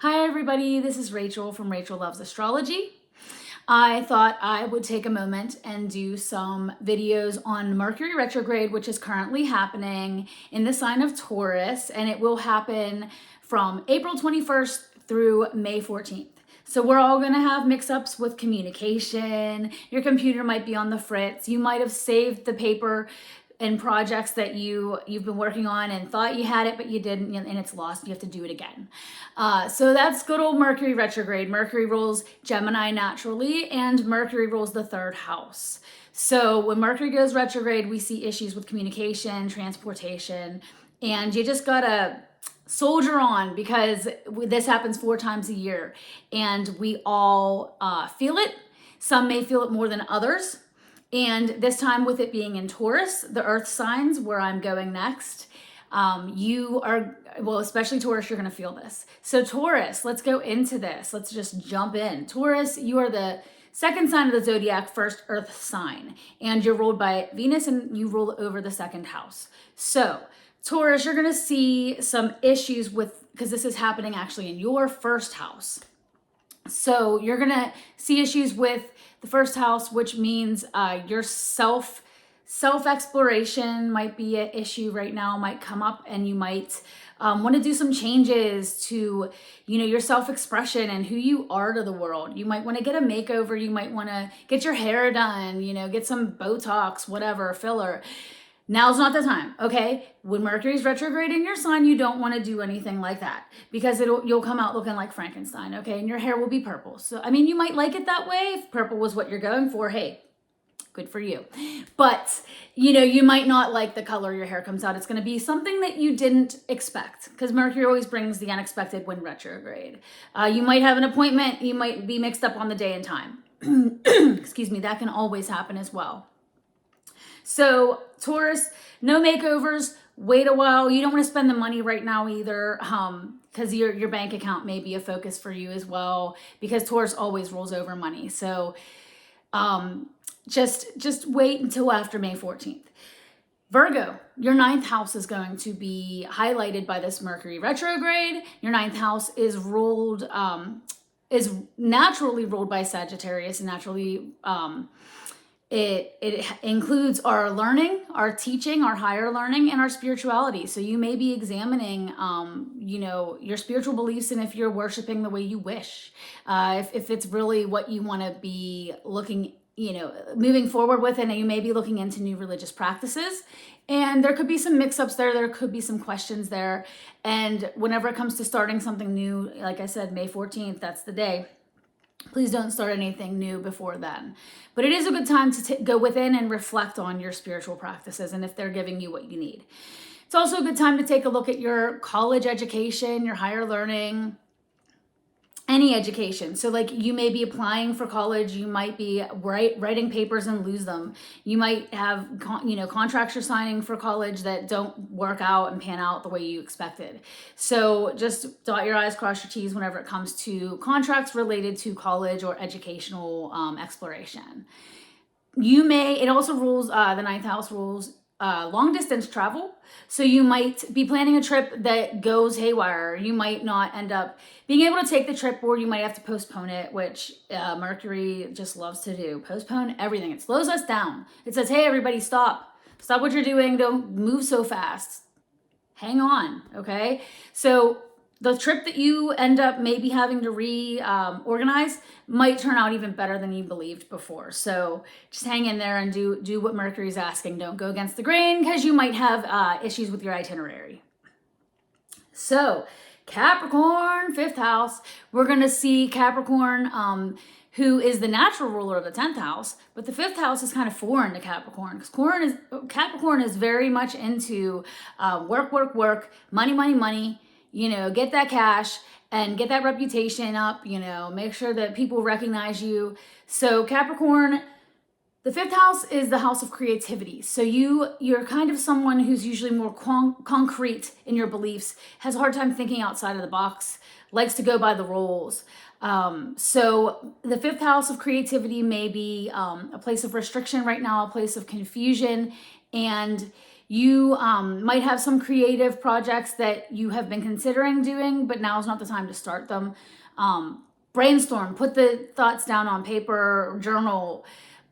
Hi everybody, this is Rachel from Rachel Loves Astrology. I thought I would take a moment and do some videos on Mercury Retrograde, which is currently happening in the sign of Taurus, and it will happen from April 21st through May 14th. So we're all gonna have mix-ups with communication. Your computer might be on the fritz. You might have saved the paper and projects that you've been working on and thought you had it, but you didn't, and it's lost. You have to do it again. So that's good old Mercury retrograde. Mercury rules Gemini naturally, and Mercury rules the third house. So when Mercury goes retrograde, we see issues with communication, transportation, and you just gotta soldier on because this happens 4 times a year, and we all feel it. Some may feel it more than others. And this time, with it being in Taurus, the earth signs where I'm going next, you are, well, especially Taurus, you're going to feel this. So Taurus, let's go into this. Let's just jump in. Taurus, you are the second sign of the zodiac, first earth sign, and you're ruled by Venus and you rule over the second house. So Taurus, you're going to see some issues with, because this is happening actually in your first house. So you're going to see issues with the first house, which means your self-exploration might be an issue right now, might come up, and you might want to do some changes to, your self-expression and who you are to the world. You might want to get a makeover. You might want to get your hair done, get some Botox, whatever, filler. Now's not the time, okay? When Mercury's retrograde in your sign, you don't want to do anything like that because you'll come out looking like Frankenstein, okay? And your hair will be purple. So, you might like it that way. If purple was what you're going for, hey, good for you. But, you might not like the color your hair comes out. It's going to be something that you didn't expect because Mercury always brings the unexpected when retrograde. You might have an appointment. You might be mixed up on the day and time. Excuse me, that can always happen as well. So Taurus, no makeovers, wait a while. You don't want to spend the money right now either because your bank account may be a focus for you as well because Taurus always rolls over money. So just wait until after May 14th. Virgo, your 9th house is going to be highlighted by this Mercury retrograde. Your 9th house is naturally ruled by Sagittarius and naturally it includes our learning, our teaching, our higher learning, and our spirituality. So you may be examining, your spiritual beliefs and if you're worshiping the way you wish, if it's really what you want to be looking, moving forward with, and you may be looking into new religious practices. And there could be some mix-ups there. There could be some questions there. And whenever it comes to starting something new, like I said, May 14th, that's the day. Please don't start anything new before then. But it is a good time to go within and reflect on your spiritual practices and if they're giving you what you need. It's also a good time to take a look at your college education, your higher learning, any education. So like you may be applying for college, you might be writing papers and lose them. You might have, contracts you're signing for college that don't work out and pan out the way you expected. So just dot your I's, cross your T's whenever it comes to contracts related to college or educational exploration. It also rules, the 9th house rules long distance travel. So you might be planning a trip that goes haywire. You might not end up being able to take the trip, or you might have to postpone it, which Mercury just loves to do. Postpone everything. It slows us down. It says, hey, everybody, stop. Stop what you're doing. Don't move so fast. Hang on, okay? So the trip that you end up maybe having to reorganize might turn out even better than you believed before. So just hang in there and do what Mercury's asking. Don't go against the grain because you might have issues with your itinerary. So Capricorn, 5th house, we're going to see Capricorn, who is the natural ruler of the 10th house, but the 5th house is kind of foreign to Capricorn because Capricorn is very much into work, money, get that cash and get that reputation up, make sure that people recognize you. So Capricorn, the 5th house is the house of creativity. So you're kind of someone who's usually more concrete in your beliefs, has a hard time thinking outside of the box, likes to go by the rules. So the 5th house of creativity may be a place of restriction right now, a place of confusion, and You might have some creative projects that you have been considering doing, but now is not the time to start them. Brainstorm, put the thoughts down on paper, journal,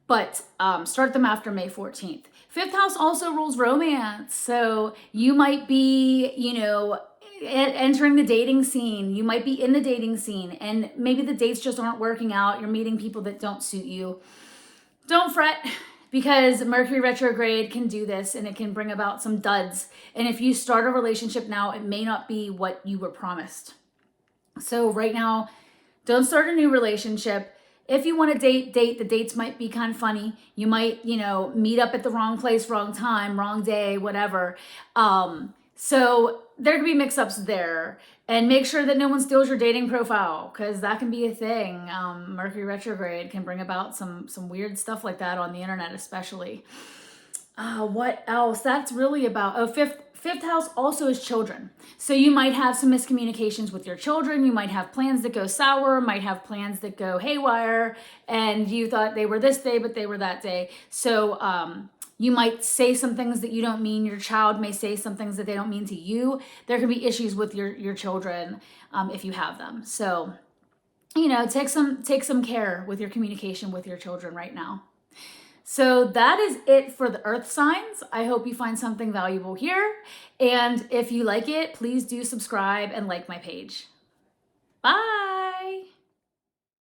but start them after May 14th. Fifth house also rules romance. So you might be, entering the dating scene. You might be in the dating scene, and maybe the dates just aren't working out. You're meeting people that don't suit you. Don't fret, because Mercury retrograde can do this, and it can bring about some duds. And if you start a relationship now, it may not be what you were promised. So right now, don't start a new relationship. If you want to date, the dates might be kind of funny. You might, meet up at the wrong place, wrong time, wrong day, whatever. So there could be mix-ups there. And make sure that no one steals your dating profile, because that can be a thing. Mercury retrograde can bring about some weird stuff like that on the internet, especially. What else? That's really about, fifth house also is children. So you might have some miscommunications with your children. You might have plans that go sour, might have plans that go haywire, and you thought they were this day, but they were that day. So you might say some things that you don't mean. Your child may say some things that they don't mean to you. There can be issues with your children if you have them. So, take some care with your communication with your children right now. So that is it for the earth signs. I hope you find something valuable here. And if you like it, please do subscribe and like my page. Bye.